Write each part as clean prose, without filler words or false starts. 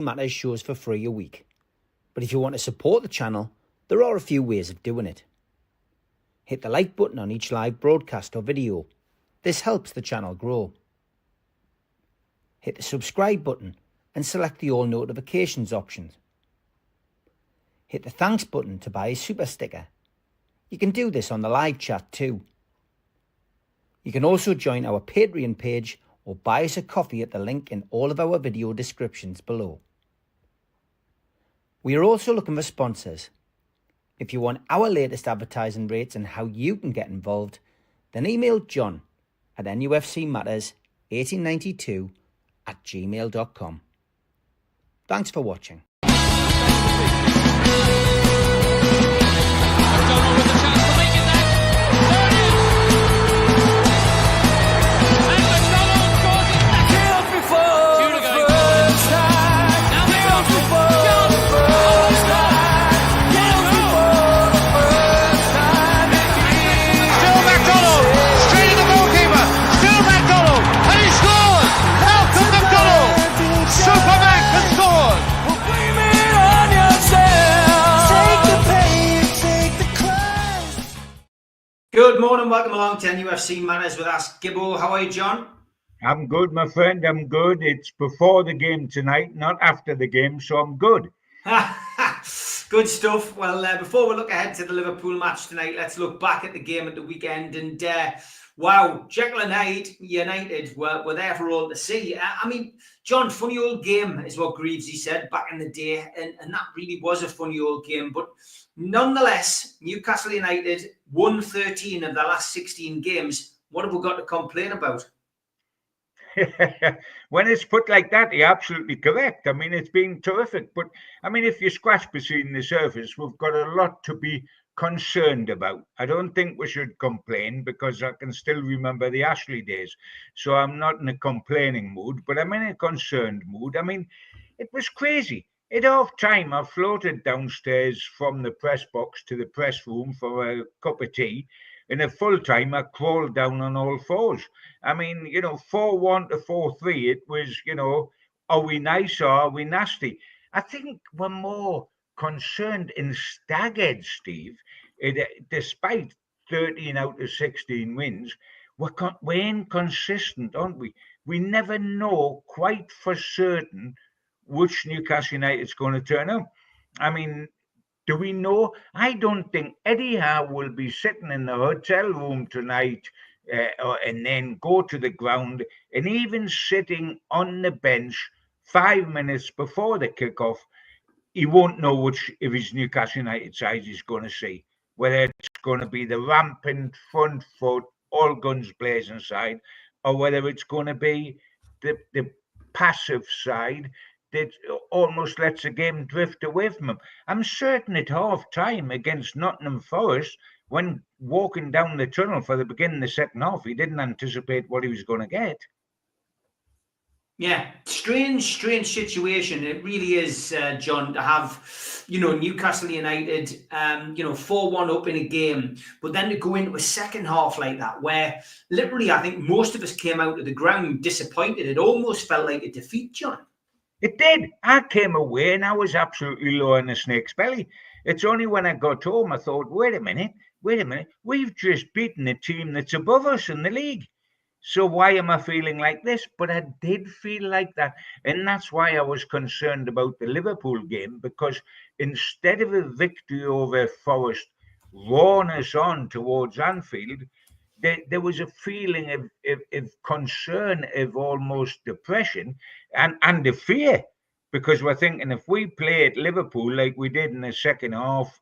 Matters shows for free a week. But if you want to support the channel, there are a few ways of doing it. Hit the like button on each live broadcast or video. This helps the channel grow. Hit the subscribe button and select the all notifications option. Hit the thanks button to buy a super sticker. You can do this on the live chat too. You can also join our Patreon page or buy us a coffee at the link in all of our video descriptions below. We are also looking for sponsors. If you want our latest advertising rates and how you can get involved, then email John at nufcmatters1892@gmail.com. Thanks for watching. Good morning, welcome along to NUFC Matters with ASK GIBBO. How are you, John? I'm good, my friend. I'm good. It's before the game tonight, not after the game, so I'm good. Good stuff. Well, before we look ahead to the Liverpool match tonight, let's look back at the game at the weekend. And wow, Jekyll and Hyde United were there for all to see. I mean, John, funny old game is what Greavesy said back in the day. And that really was a funny old game. But nonetheless, Newcastle United won 13 of their last 16 games. What have we got to complain about? When it's put like that, you're absolutely correct. I mean, it's been terrific. But, I mean, if you scratch between the surface, we've got a lot to be concerned about. I don't think we should complain because I can still remember the Ashley days. So I'm not in a complaining mood, but I'm in a concerned mood. I mean, it was crazy. At half time, I floated downstairs from the press box to the press room for a cup of tea. In a full time, I crawled down on all fours. I mean, 4-1 to 4-3, it was, are we nice or are we nasty? I think we're more concerned and staggered, Steve. Despite 13 out of 16 wins, we're inconsistent, aren't we? We never know quite for certain which Newcastle United's going to turn up. I mean, do we know? I don't think Eddie Howe will be sitting in the hotel room tonight and then go to the ground, and even sitting on the bench 5 minutes before the kickoff, he won't know which of his Newcastle United side he's going to see. Whether it's going to be the rampant front foot, all guns blazing side, or whether it's going to be the passive side that almost lets the game drift away from him. I'm certain at half time against Nottingham Forest, when walking down the tunnel for the beginning of the second half, he didn't anticipate what he was going to get. Yeah, strange situation. It really is, John, to have, Newcastle United, 4-1 up in a game, but then to go into a second half like that, where literally I think most of us came out of the ground disappointed. It almost felt like a defeat, John. It did. I came away and I was absolutely low in the snake's belly. It's only when I got home I thought, wait a minute, we've just beaten a team that's above us in the league. So why am I feeling like this? But I did feel like that. And that's why I was concerned about the Liverpool game, because instead of a victory over Forest roaring us on towards Anfield, there was a feeling of concern, of almost depression and the fear, because we're thinking if we play at Liverpool like we did in the second half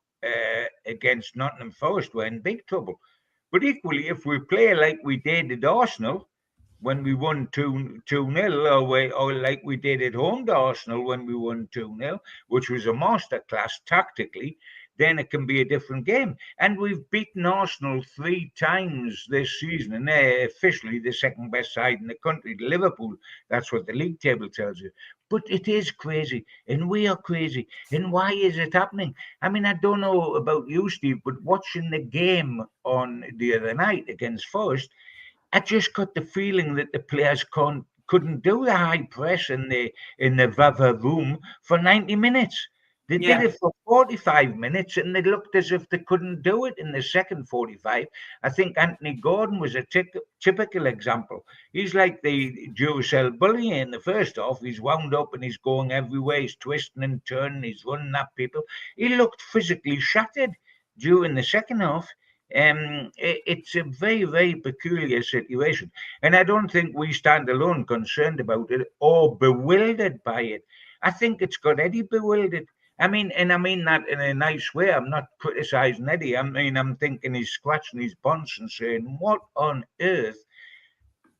against Nottingham Forest, we're in big trouble. But equally, if we play like we did at Arsenal when we won 2-0, or like we did at home to Arsenal when we won 2-0, which was a masterclass tactically, then it can be a different game. And we've beaten Arsenal 3 times this season, and they're officially the second best side in the country, Liverpool. That's what the league table tells you. But it is crazy, and we are crazy. And why is it happening? I mean, I don't know about you, Steve, but watching the game on the other night against Forest, I just got the feeling that the players couldn't do the high press in the Vava room for 90 minutes. They did it for 45 minutes, and they looked as if they couldn't do it in the second 45. I think Anthony Gordon was a typical example. He's like the Duracell bully in the first half. He's wound up and he's going everywhere. He's twisting and turning. He's running at people. He looked physically shattered during the second half. It's a very, very peculiar situation. And I don't think we stand alone concerned about it or bewildered by it. I think it's got Eddie bewildered. I mean that in a nice way. I'm not criticising Eddie. I mean, I'm thinking he's scratching his bonds and saying, what on earth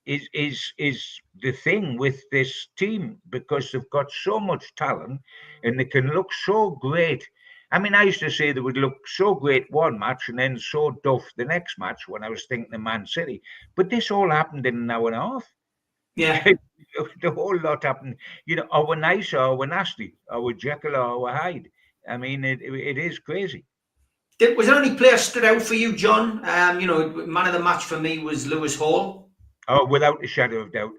is the thing with this team? Because they've got so much talent and they can look so great. I mean, I used to say they would look so great one match and then so duff the next match when I was thinking of Man City. But this all happened in an hour and a half. Yeah. The whole lot happened. Are we nice or are we nasty? Are we Jekyll or are we Hyde? I mean, it is crazy. Was there any player stood out for you, John? Man of the match for me was Lewis Hall. Oh, without a shadow of doubt.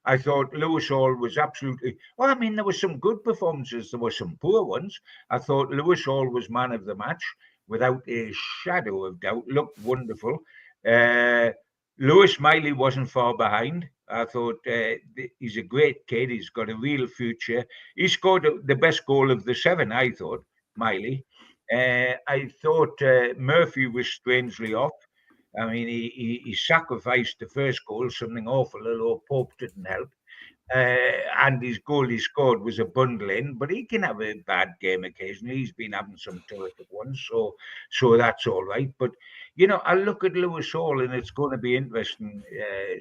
I thought Lewis Hall was absolutely... Well, I mean, there were some good performances. There were some poor ones. I thought Lewis Hall was man of the match, without a shadow of doubt. Looked wonderful. Lewis Miley wasn't far behind. I thought he's a great kid. He's got a real future. He scored the best goal of the 7, I thought, Miley. I thought Murphy was strangely off. I mean, he sacrificed the first goal, something awful, although Pope didn't help. And his goal he scored was a bundle in, but he can have a bad game occasionally. He's been having some terrific ones, so that's all right. But, I look at Lewis Hall, and it's going to be interesting,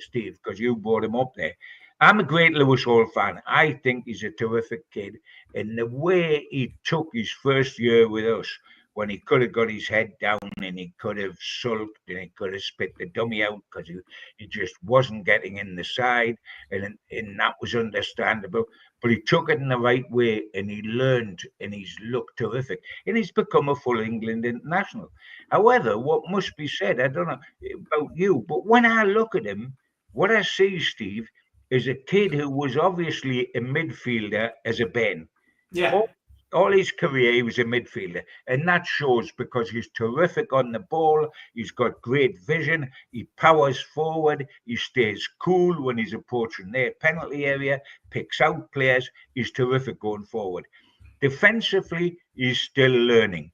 Steve, because you brought him up there. I'm a great Lewis Hall fan. I think he's a terrific kid. And the way he took his first year with us, when he could have got his head down and he could have sulked and he could have spit the dummy out because he just wasn't getting in the side, and that was understandable. But he took it in the right way and he learned and he's looked terrific. And he's become a full England international. However, what must be said, I don't know about you, but when I look at him, what I see, Steve, is a kid who was obviously a midfielder as a Ben. Yeah. All his career, he was a midfielder, and that shows because he's terrific on the ball. He's got great vision. He powers forward. He stays cool when he's approaching their penalty area, picks out players. He's terrific going forward. Defensively, he's still learning.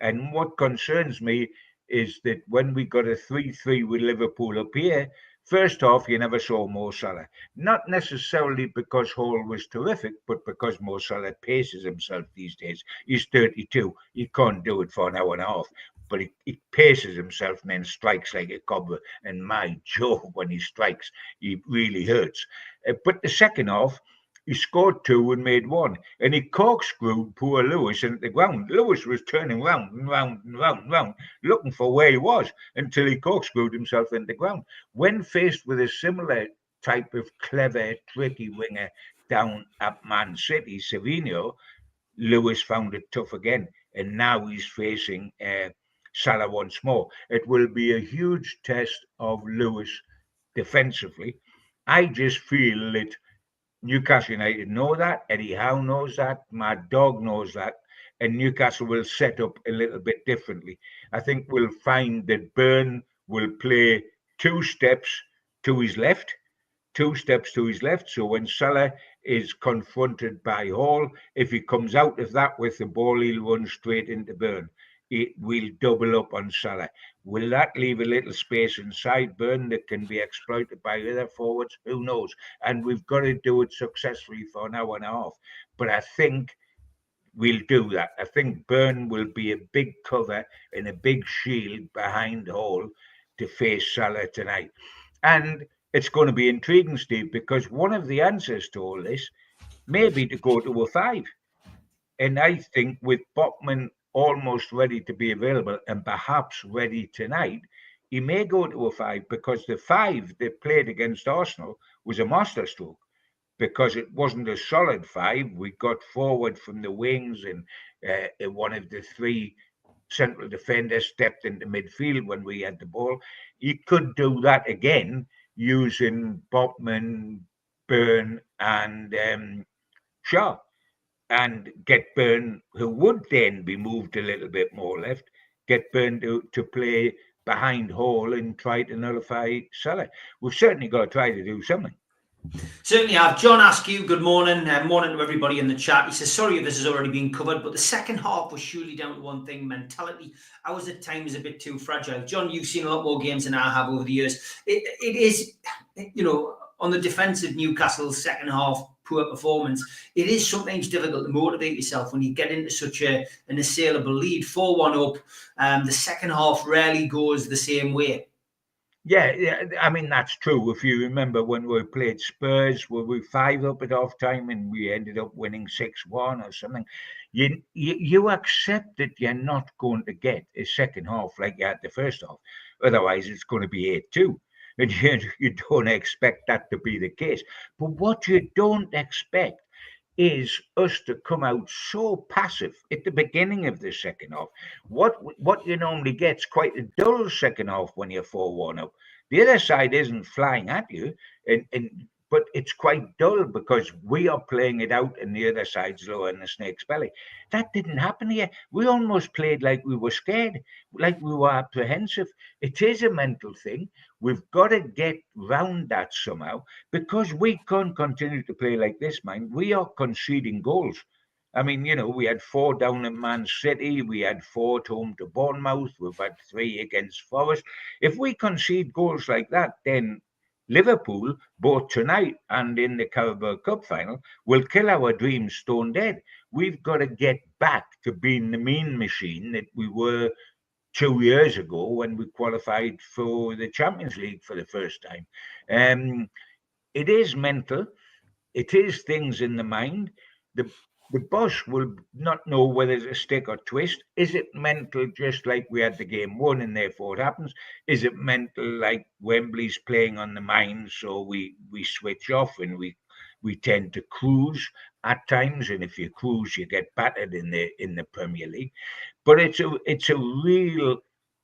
And what concerns me is that when we got a 3-3 with Liverpool up here, first off, you never saw Mo Salah. Not necessarily because Hall was terrific, but because Mo Salah paces himself these days. He's 32. He can't do it for an hour and a half. But he paces himself and then strikes like a cobra. And my Joe, when he strikes, he really hurts. But the second half, he scored 2 and made 1. And he corkscrewed poor Lewis into the ground. Lewis was turning round and round and round and round, looking for where he was until he corkscrewed himself into the ground. When faced with a similar type of clever, tricky winger down at Man City, Savino, Lewis found it tough again. And now he's facing Salah once more. It will be a huge test of Lewis defensively. I just feel that Newcastle United know that. Eddie Howe knows that. My dog knows that. And Newcastle will set up a little bit differently. I think we'll find that Byrne will play 2 steps to his left. 2 steps to his left. So when Salah is confronted by Hall, if he comes out of that with the ball, he'll run straight into Byrne. It will double up on Salah. Will that leave a little space inside Byrne that can be exploited by other forwards? Who knows? And we've got to do it successfully for an hour and a half. But I think we'll do that. I think Byrne will be a big cover and a big shield behind Hall to face Salah tonight. And it's going to be intriguing, Steve, because one of the answers to all this may be to go to a 5. And I think with Botman almost ready to be available and perhaps ready tonight, he may go to a 5 because the 5 they played against Arsenal was a masterstroke because it wasn't a solid 5. We got forward from the wings and one of the 3 central defenders stepped into midfield when we had the ball. He could do that again. using Botman, Byrne, and Shaw, and get Byrne, who would then be moved a little bit more left, get Byrne to play behind Hall and try to nullify Salah. We've certainly got to try to do something. Certainly have. John Askew, good morning. Morning to everybody in the chat. He says, sorry if this has already been covered, but the second half was surely down to one thing, mentality. Ours at times a bit too fragile. John, you've seen a lot more games than I have over the years. It is, on the defensive Newcastle's second half poor performance, it is sometimes difficult to motivate yourself when you get into such an assailable lead. 4-1 up. The second half rarely goes the same way. Yeah, I mean, that's true. If you remember when we played Spurs, were we 5 up at half time and we ended up winning 6-1 or something, you accept that you're not going to get a second half like you had the first half. Otherwise, it's going to be 8-2. And you don't expect that to be the case. But what you don't expect is us to come out so passive at the beginning of the second half. What you normally get is quite a dull second half when you're 4-1 up. The other side isn't flying at you, but it's quite dull because we are playing it out and the other side's lower in the snake's belly. That didn't happen here. We almost played like we were scared, like we were apprehensive. It is a mental thing. We've got to get round that somehow because we can't continue to play like this, man. We are conceding goals. I mean, we had 4 down at Man City. We had 4 at home to Bournemouth. We've had 3 against Forest. If we concede goals like that, then Liverpool, both tonight and in the Carabao Cup final, will kill our dreams stone dead. We've got to get back to being the mean machine that we were 2 years ago when we qualified for the Champions League for the first time. It is mental. It is things in the mind. The boss will not know whether it's a stick or twist. Is it mental just like we had the game 1 and therefore it happens? Is it mental like Wembley's playing on the mind, so we switch off and we tend to cruise at times, and if you cruise you get battered in the Premier League. But it's a real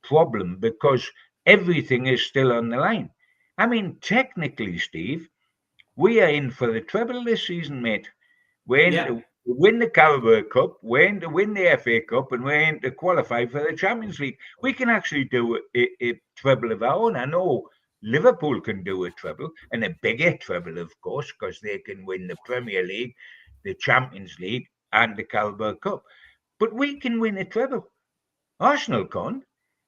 problem because everything is still on the line. I mean, technically, Steve, we are in for the treble this season, mate. We're in to win the Carabao Cup, we're in to win the FA Cup, and we're in to qualify for the Champions League. We can actually do a treble of our own. I know Liverpool can do a treble, and a bigger treble, of course, because they can win the Premier League, the Champions League, and the Carabao Cup. But we can win a treble. Arsenal can't.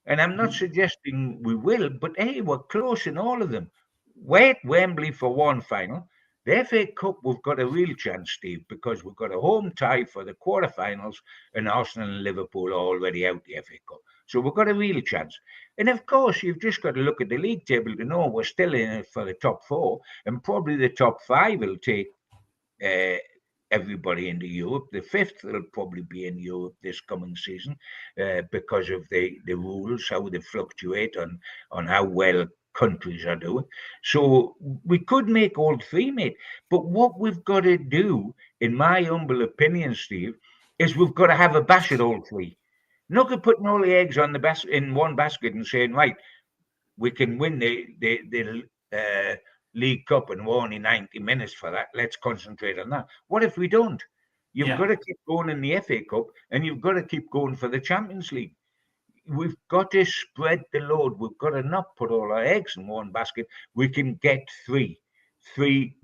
And I'm not suggesting we will, but hey, we're close in all of them. We're at Wembley for one final. The FA Cup, we've got a real chance, Steve, because we've got a home tie for the quarterfinals, and Arsenal and Liverpool are already out the FA Cup. So we've got a real chance. And of course, you've just got to look at the league table to know we're still in it for the top 4, and probably the top 5 will take everybody into Europe. The 5th will probably be in Europe this coming season because of the rules, how they fluctuate on how well countries are doing. So we could make all 3, mate. But what we've got to do, in my humble opinion, Steve, is we've got to have a bash at all 3. Not at putting all the eggs on the in one basket and saying, right, we can win the League Cup and we're only 90 minutes for that. Let's concentrate on that. What if we don't? You've got to keep going in the FA Cup, and you've got to keep going for the Champions League. We've got to spread the load. We've got to not put all our eggs in one basket. We can get 3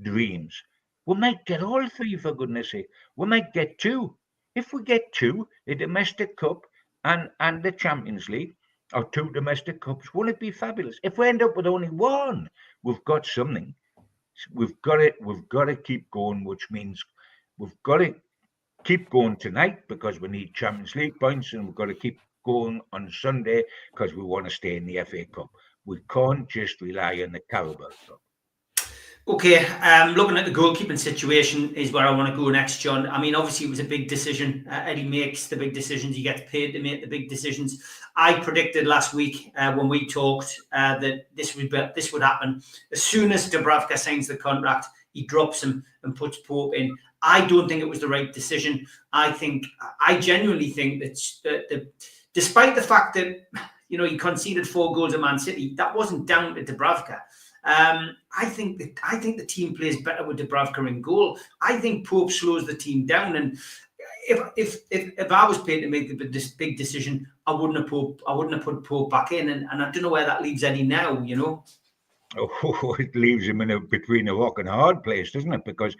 dreams. We might get all 3, for goodness sake. We might get 2. If we get 2, a domestic cup and the Champions League, or 2 domestic cups, won't it be fabulous? If we end up with only 1, we've got something. We've got to keep going, which means we've got to keep going tonight because we need Champions League points, and we've got to keep going on Sunday because we want to stay in the FA Cup. We can't just rely on the Carabao Cup. Okay, looking at the goalkeeping situation is where I want to go next, John. I mean, obviously it was a big decision. Eddie makes the big decisions. He gets paid to make the big decisions. I predicted last week when we talked that this would happen. As soon as Dubravka signs the contract, he drops him and puts Pope in. I don't think it was the right decision. I genuinely think that despite the fact that he conceded 4 goals at Man City, that wasn't down to Dubravka. I think the team plays better with Dubravka in goal. I think Pope slows the team down, and if I was paid to make this big decision, I wouldn't have put Pope back in, and I don't know where that leaves Eddie now. You know. Oh, it leaves him between a rock and a hard place, doesn't it? Because,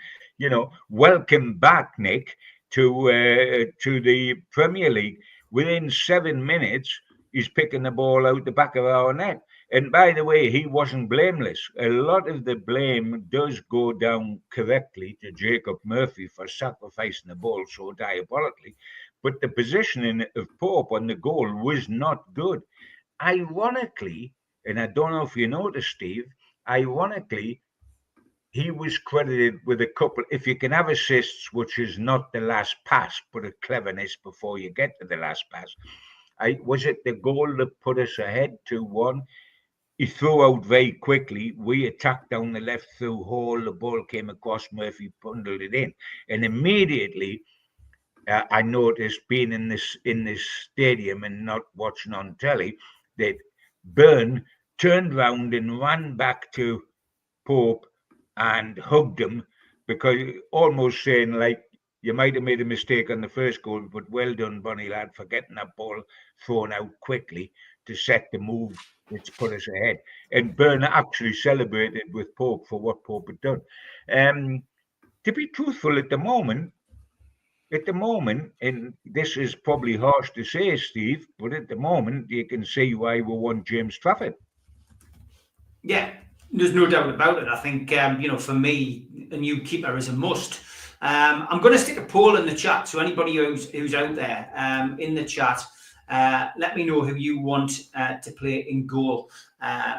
welcome back, Nick, to the Premier League. Within 7 minutes, he's picking the ball out the back of our net. And by the way, he wasn't blameless. A lot of the blame does go down correctly to Jacob Murphy for sacrificing the ball so diabolically. But the positioning of Pope on the goal was not good. Ironically, and I don't know if you noticed, Steve, ironically, he was credited with a couple. If you can have assists, which is not the last pass, but a cleverness before you get to the last pass. Was it the goal that put us ahead 2-1? He threw out very quickly. We attacked down the left through hole. The ball came across. Murphy bundled it in, and immediately I noticed, being in this stadium and not watching on telly, that Byrne turned round and ran back to Pope and hugged him, because almost saying, like, you might have made a mistake on the first goal, but well done, Bonnie lad, for getting that ball thrown out quickly to set the move that's put us ahead. And Byrne actually celebrated with Pope for what Pope had done. To be truthful, at the moment, and this is probably harsh to say, Steve, but at the moment, you can see why we won James Trafford. Yeah, there's no doubt about it. I think, for me, a new keeper is a must. I'm going to stick a poll in the chat. So anybody who's out there in the chat, let me know who you want to play in goal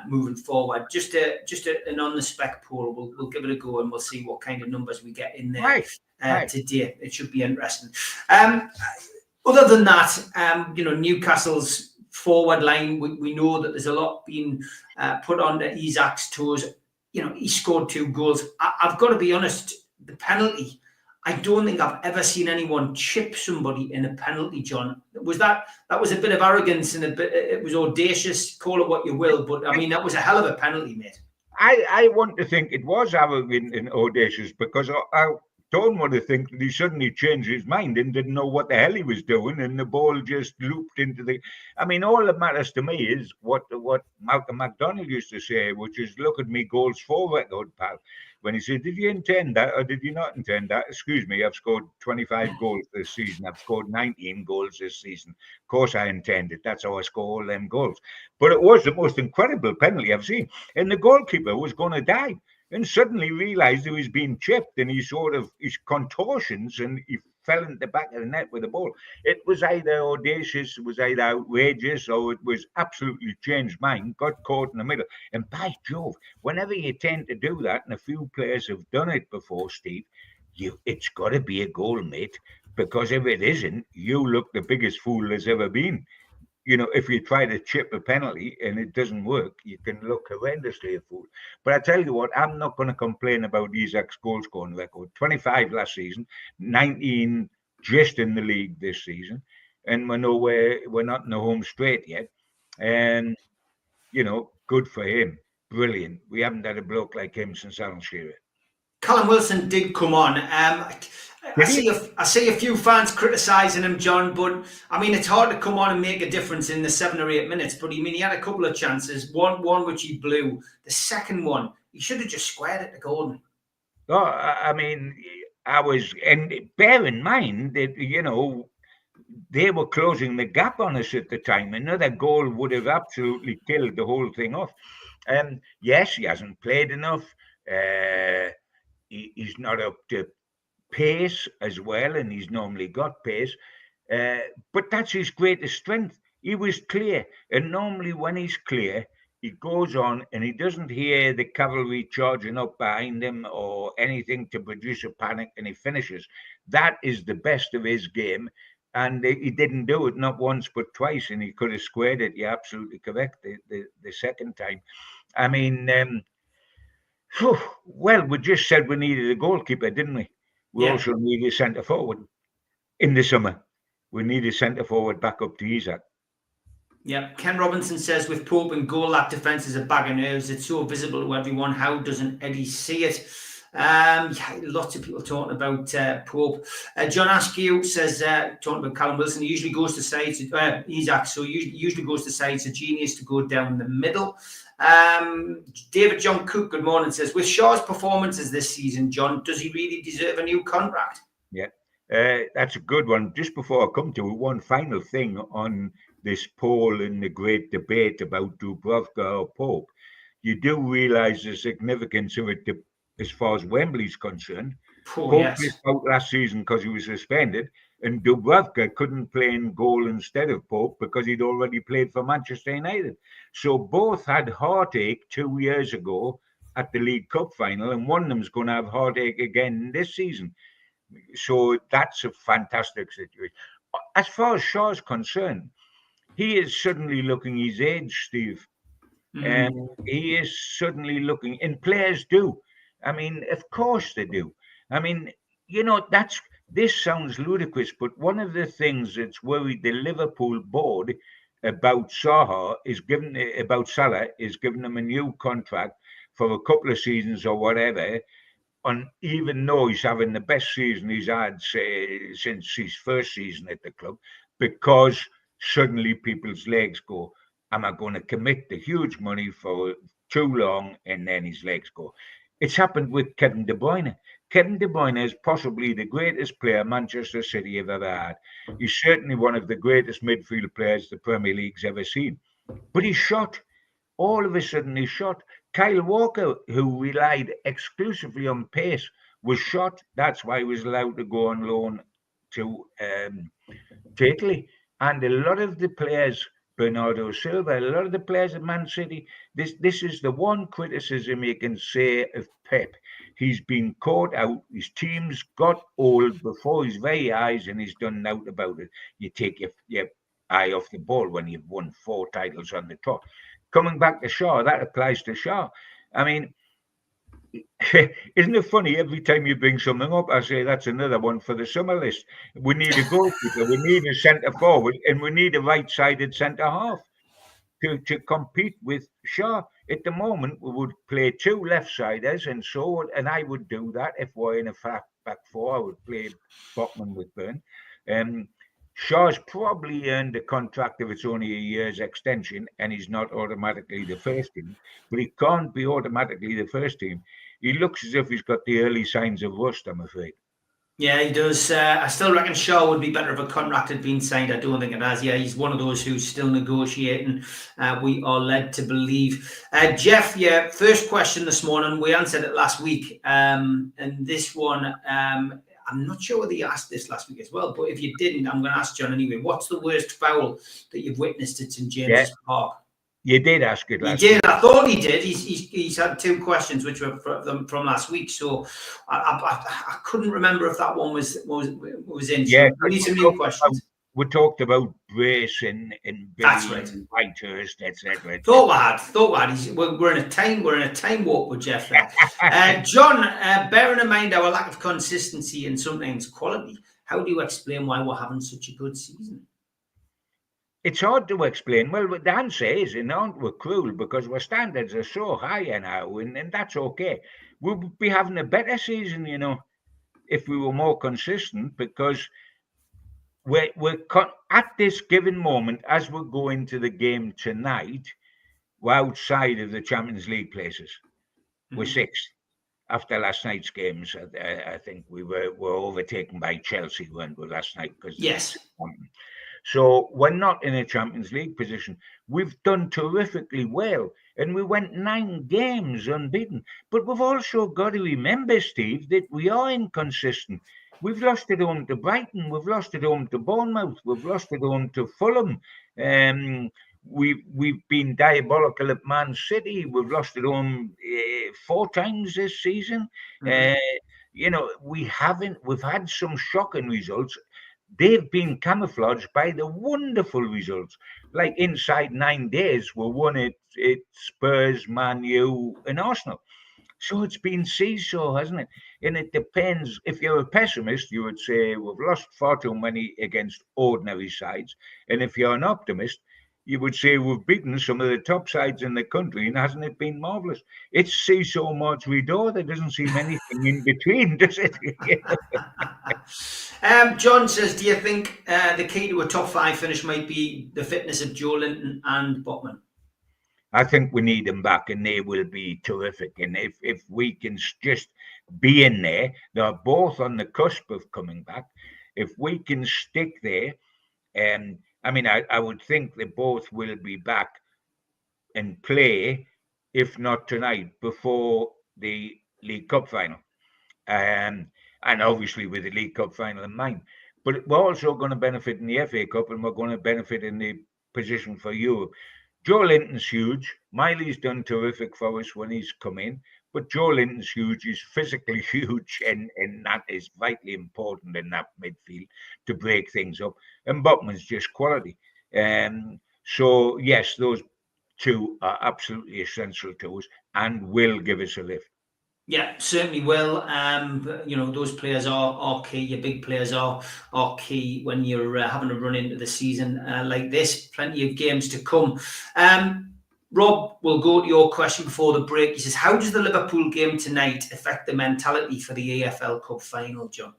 moving forward. Just an on-the-spec poll. We'll give it a go, and we'll see what kind of numbers we get in there. Right. Today. It should be interesting. Other than that, Newcastle's forward line, we know that there's a lot being put onto Isak's toes. He scored 2 goals. I've got to be honest, the penalty, I don't think I've ever seen anyone chip somebody in a penalty, John. That was a bit of arrogance, and it was audacious, call it what you will, but I mean, that was a hell of a penalty, mate. I want to think it was arrogant and audacious, because I don't want to think that he suddenly changed his mind and didn't know what the hell he was doing, and the ball just looped into the... I mean, all that matters to me is what Malcolm McDonald used to say, which is, look at me goals for record, pal. When he said, did you intend that or did you not intend that? Excuse me, I've scored 25 goals this season. I've scored 19 goals this season. Of course I intended. That's how I score all them goals. But it was the most incredible penalty I've seen. And the goalkeeper was going to die, and suddenly realised he was being chipped, and his contortions, and he fell into the back of the net with the ball. It was either audacious, it was either outrageous, or it was absolutely changed mind, got caught in the middle. And by Jove, whenever you tend to do that, and a few players have done it before, Steve, it's got to be a goal, mate, because if it isn't, you look the biggest fool there's ever been. If you try to chip a penalty and it doesn't work, you can look horrendously a fool. But I tell you what, I'm not going to complain about Isak's goal scoring record. 25 last season, 19 just in the league this season, and we're not in the home straight yet. And good for him, brilliant. We haven't had a bloke like him since Alan Shearer. Callum Wilson did come on. I see a few fans criticising him, John, but I mean, it's hard to come on and make a difference in the 7 or 8 minutes. But he had a couple of chances. One which he blew. The second one, he should have just squared it to Gordon. Oh, I mean, and bear in mind that they were closing the gap on us at the time. Another goal would have absolutely killed the whole thing off. Yes, he hasn't played enough. He's not up to pace as well, and he's normally got pace, but that's his greatest strength. He was clear, and normally when he's clear, he goes on and he doesn't hear the cavalry charging up behind him or anything to produce a panic, and he finishes. That is the best of his game, and he didn't do it not once but twice, and he could have squared it. You're absolutely correct the second time. I mean, well, we just said we needed a goalkeeper, didn't we? We also need a centre forward in the summer. We need a centre forward back up to Isak. Yeah, Ken Robinson says, with Pope and goal, that defence is a bag of nerves. It's so visible to everyone. How doesn't Eddie see it? Yeah, lots of people talking about Pope. John Askew says, talking about Callum Wilson, he usually goes to sides. Isaac, so usually goes to sides. A genius to go down the middle. David John Cook, good morning, says, with Shaw's performances this season, John, does he really deserve a new contract? Yeah, that's a good one. Just before I come to it, one final thing on this poll and the great debate about Dubravka or Pope. You do realise the significance of it as far as Wembley's concerned. Oh, Pope yes. missed out last season because he was suspended, and Dubravka couldn't play in goal instead of Pope because he'd already played for Manchester United. So both had heartache 2 years ago at the League Cup final, and one of them's going to have heartache again this season. So that's a fantastic situation. As far as Shaw's concerned, he is suddenly looking his age, Steve. He is suddenly looking, and players do. I mean, of course they do. I mean, this sounds ludicrous, but one of the things that's worried the Liverpool board about Salah is giving him a new contract for a couple of seasons or whatever. Even though he's having the best season he's had, say, since his first season at the club, because suddenly people's legs go, am I going to commit the huge money for too long? And then his legs go. It's happened with Kevin De Bruyne. Kevin De Bruyne is possibly the greatest player Manchester City have ever had. He's certainly one of the greatest midfield players the Premier League's ever seen. But he's shot. All of a sudden he's shot. Kyle Walker, who relied exclusively on pace, was shot. That's why he was allowed to go on loan to Italy. And a lot of the players, Bernardo Silva, a lot of the players at Man City, this is the one criticism you can say of Pep. He's been caught out. His team's got old before his very eyes, and he's done nothing about it. You take your eye off the ball when you've won 4 titles on the top. Coming back to Shaw, that applies to Shaw. I mean, isn't it funny? Every time you bring something up, I say that's another one for the summer list. We need a goalkeeper, we need a centre forward, and we need a right-sided centre half to compete with Shaw. At the moment, we would play 2 left-siders, and I would do that if we're in a back 4. I would play Botman with Burn. Shaw's probably earned a contract if it's only a year's extension, and he's not automatically the first team. But he can't be automatically the first team. He looks as if he's got the early signs of rust, I'm afraid. Yeah, he does. I still reckon Shaw would be better if a contract had been signed. I don't think it has. Yeah, he's one of those who's still negotiating. We are led to believe. Jeff, yeah, first question this morning. We answered it last week. And this one, I'm not sure whether you asked this last week as well, but if you didn't, I'm going to ask John anyway. What's the worst foul that you've witnessed at St James's Park? You did ask it last week. Week. I thought he did. He's had 2 questions which were from last week, so I couldn't remember if that one was in. Yeah, so we need some new questions. We talked about Brace and that's right, Whitehurst, etc. Thought we had. We're in a time warp with Jeff. John, bearing in mind our lack of consistency and sometimes quality, how do you explain why we're having such a good season? It's hard to explain. Well, the answer is, aren't we cruel? Because our standards are so high now, and that's okay. We would be having a better season, if we were more consistent, because we're at this given moment, as we go into the game tonight, we're outside of the Champions League places. We're 6th. After last night's games, I think we were overtaken by Chelsea, weren't we, last night? Yes. So we're not in a Champions League position. We've done terrifically well, and we went 9 games unbeaten. But we've also got to remember, Steve, that we are inconsistent. We've lost at home to Brighton. We've lost at home to Bournemouth. We've lost at home to Fulham. We've been diabolical at Man City. We've lost at home 4 times this season. We've had some shocking results. They've been camouflaged by the wonderful results. Like inside 9 days, we won it Spurs, Man U, and Arsenal. So it's been seesaw, hasn't it? And it depends. If you're a pessimist, you would say we've lost far too many against ordinary sides. And if you're an optimist, you would say we've beaten some of the top sides in the country, and hasn't it been marvellous? It's seesaw Marjorie Door. There doesn't seem anything in between, does it? John says, do you think the key to a top 5 finish might be the fitness of Joe Linton and Botman? I think we need them back, and they will be terrific. And if we can just be in there, they're both on the cusp of coming back. If we can stick there, I mean, I would think they both will be back and play, if not tonight, before the League Cup final. And obviously with the League Cup final in mind. But we're also going to benefit in the FA Cup, and we're going to benefit in the position for Europe. Joe Linton's huge. Miley's done terrific for us when he's come in. But Joe Linton's huge. He's physically huge, and that is vitally important in that midfield to break things up. And Botman's just quality. So, yes, those two are absolutely essential to us and will give us a lift. Yeah, certainly will. Those players are key. Your big players are key when you're having to run into the season like this. Plenty of games to come. Rob, we'll go to your question before the break. He says, how does the Liverpool game tonight affect the mentality for the AFL Cup final, John?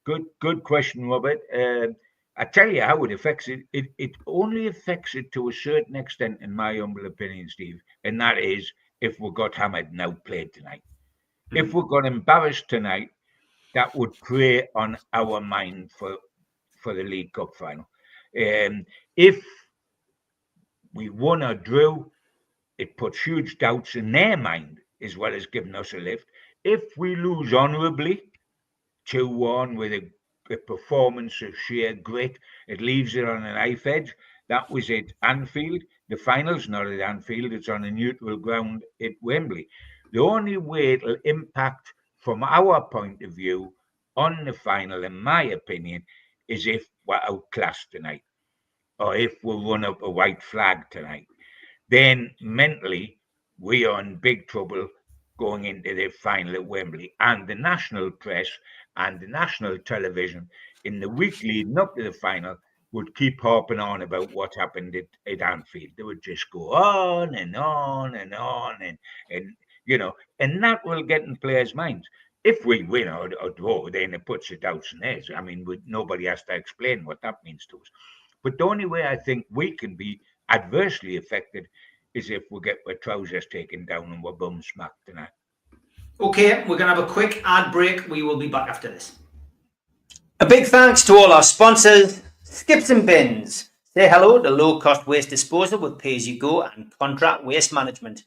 Good question, Robert. I tell you how it affects it. It only affects it to a certain extent, in my humble opinion, Steve. And that is if we got hammered and outplayed tonight. If we got embarrassed tonight, that would prey on our mind for the League Cup final. If we won or drew, it puts huge doubts in their mind as well as giving us a lift. If we lose honourably, 2-1 with a performance of sheer grit, it leaves it on a knife edge. That was at Anfield. The final's not at Anfield, it's on a neutral ground at Wembley. The only way it'll impact from our point of view on the final, in my opinion, is if we're outclassed tonight, or if we run up a white flag tonight. Then mentally, we are in big trouble going into the final at Wembley. And the national press and the national television in the week leading up to the final would keep harping on about what happened at Anfield. They would just go on and on and on, and that will get in players' minds. If we win or draw, then it puts the doubts in theirs. I mean, nobody has to explain what that means to us. But the only way I think we can be adversely affected is if we get our trousers taken down and we're bum smacked tonight. Okay, we're going to have a quick ad break. We will be back after this. A big thanks to all our sponsors, Skips and Bins. Say hello to low-cost waste disposal with pay-as-you-go and contract waste management.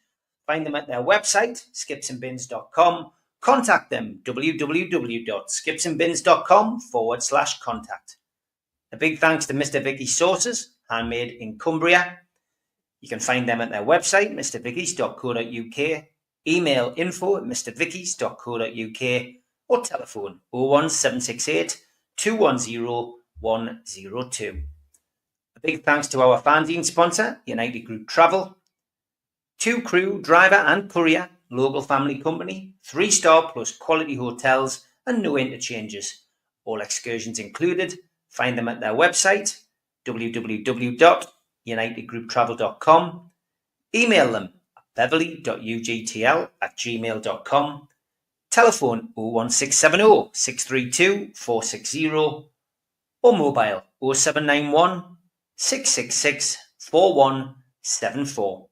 Find them at their website, skipsandbins.com. Contact them, www.skipsandbins.com/contact. A big thanks to Mr. Vicky's Sauces, handmade in Cumbria. You can find them at their website, mrvickies.co.uk, email info@mrvickies.co.uk, or telephone 01768 210 102. A big thanks to our fanzine sponsor, United Group Travel. 2 crew, driver and courier, local family company, 3-star plus quality hotels and no interchanges. All excursions included. Find them at their website, www.unitedgrouptravel.com. Email them at beverly.ugtl@gmail.com. Telephone 01670 632 460 or mobile 0791 666 4174.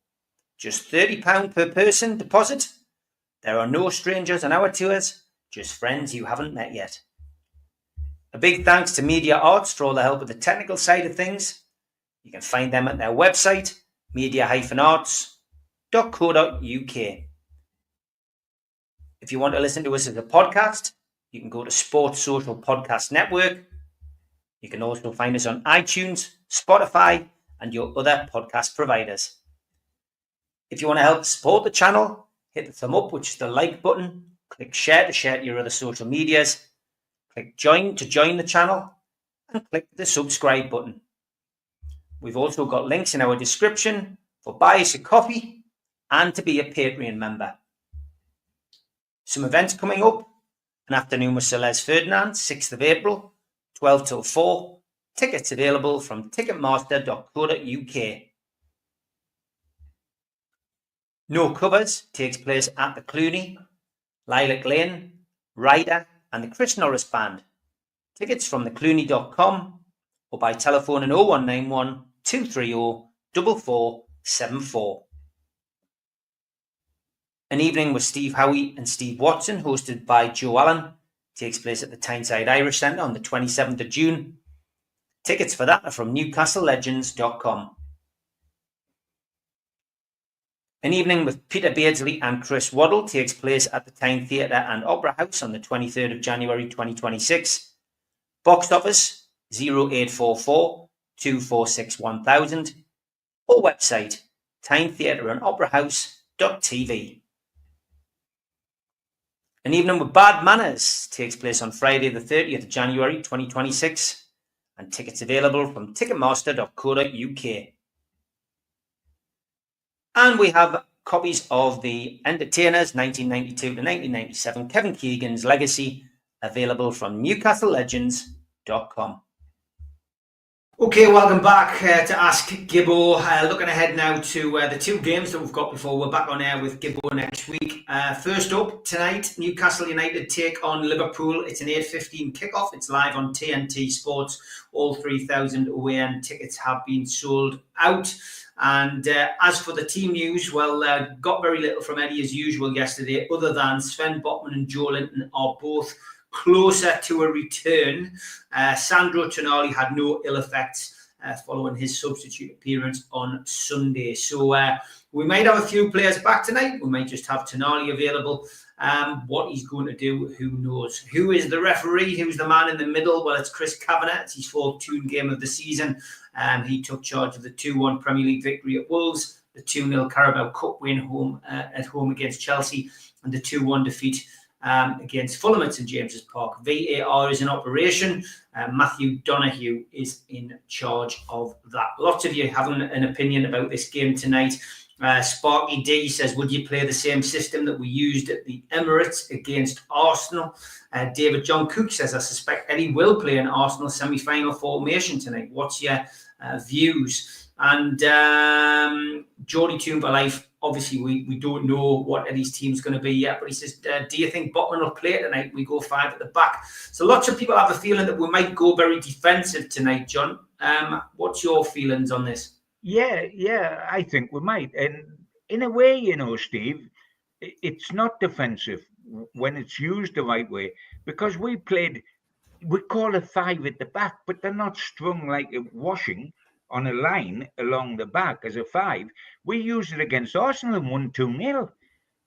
Just £30 per person deposit. There are no strangers on our tours, just friends you haven't met yet. A big thanks to Media Arts for all the help with the technical side of things. You can find them at their website, media-arts.co.uk. If you want to listen to us as a podcast, you can go to Sports Social Podcast Network. You can also find us on iTunes, Spotify, and your other podcast providers. If you want to help support the channel, hit the thumb up, which is the like button. Click share to share to your other social medias. Click join to join the channel, and click the subscribe button. We've also got links in our description for buy us a coffee and to be a Patreon member. Some events coming up: an afternoon with Sir Les Ferdinand, 6th of April, 12 till 4. Tickets available from ticketmaster.co.uk. No Covers takes place at the Clooney, Lilac Lane, Ryder and the Chris Norris Band. Tickets from theclooney.com or by telephone in 0191 230 4474. An Evening with Steve Howie and Steve Watson, hosted by Joe Allen, takes place at the Tyneside Irish Centre on the 27th of June. Tickets for that are from newcastlelegends.com. An Evening with Peter Beardsley and Chris Waddle takes place at the Tyne Theatre and Opera House on the 23rd of January 2026. Box office 0844 246 1000 or website tynetheatreandoperahouse.tv. An Evening with Bad Manners takes place on Friday the 30th of January 2026 and tickets available from ticketmaster.co.uk. And we have copies of The Entertainers 1992 to 1997, Kevin Keegan's Legacy, available from newcastlelegends.com. Okay, welcome back to Ask Gibbo. Looking ahead now to the two games that we've got before we're back on air with Gibbo next week. First up, tonight, Newcastle United take on Liverpool. It's an 8:15 kickoff. It's live on TNT Sports. All 3,000 away end tickets have been sold out. And as for the team news, well, got very little from Eddie as usual yesterday, other than Sven Botman and Joe Linton are both closer to a return. Sandro Tonali had no ill effects following his substitute appearance on Sunday. So we might have a few players back tonight. We might just have Tonali available. What he's going to do, who knows? Who is the referee? Who's the man in the middle? Well, it's Chris Kavanagh. It's his fourth Toon game of the season. He took charge of the 2-1 Premier League victory at Wolves, the 2-0 Carabao Cup win at home against Chelsea, and the 2-1 defeat against Fulham at St James's Park. VAR is in operation. Matthew Donoghue is in charge of that. Lots of you having an opinion about this game tonight. Sparky D says, would you play the same system that we used at the Emirates against Arsenal? David John Cook says, I suspect Eddie will play an Arsenal semi-final formation tonight. What's your views? And Geordie Toon for Life, obviously we don't know what Eddie's team's going to be yet, but he says, do you think Botman will play tonight? We go 5 at the back. So lots of people have a feeling that we might go very defensive tonight, John. What's your feelings on this? Yeah, I think we might. And in a way, you know, Steve, it's not defensive when it's used the right way, because we call it 5 at the back, but they're not strung like a washing on a line along the back as a 5. We used it against Arsenal and won 2-0.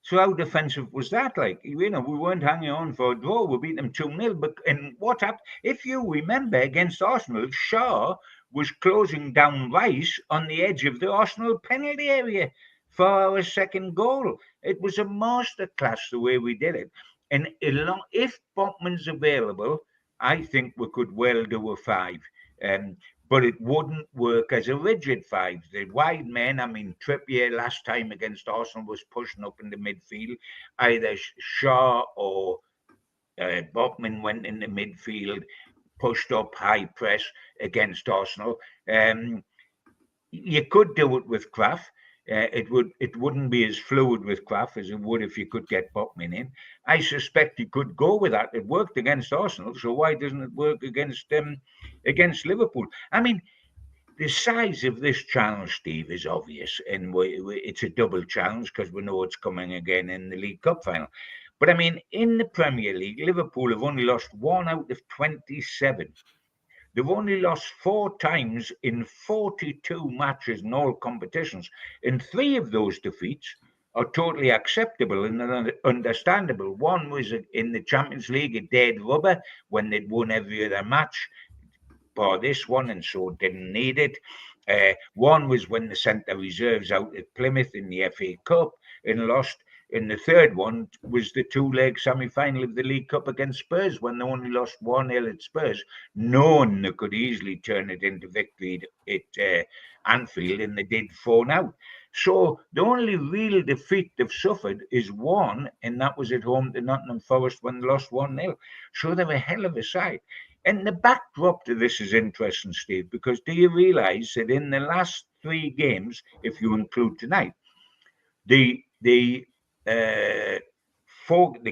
So how defensive was that? Like, you know, we weren't hanging on for a draw. We beat them 2-0. But and what happened? If you remember, against Arsenal, Shaw was closing down Rice on the edge of the Arsenal penalty area for our second goal. It was a masterclass the way we did it. And if Botman's available, I think we could well do a 5. But it wouldn't work as a rigid 5. The wide men, I mean, Trippier last time against Arsenal was pushing up in the midfield. Either Shaw or Botman went in the midfield, pushed up high press against Arsenal. You could do it with Kraft. It wouldn't be as fluid with Kraft as it would if you could get Botman in. I suspect you could go with that. It worked against Arsenal, so why doesn't it work against Liverpool? I mean, the size of this challenge, Steve, is obvious, and it's a double challenge because we know it's coming again in the League Cup final. But I mean, in the Premier League, Liverpool have only lost 1 out of 27. They've only lost 4 times in 42 matches in all competitions, and 3 of those defeats are totally acceptable and understandable. One was in the Champions League, a dead rubber, when they'd won every other match, bar this one, and so didn't need it. One was when they sent the reserves out at Plymouth in the FA Cup and lost. And the third one was the 2-leg semi-final of the League Cup against Spurs, when they only lost 1-0 at Spurs, knowing they could easily turn it into victory at Anfield, and they did 4-0. So the only real defeat they've suffered is one, and that was at home to Nottingham Forest when they lost 1-0. So they're a hell of a side. And the backdrop to this is interesting, Steve, because do you realise that in the last 3 games, if you include tonight, the the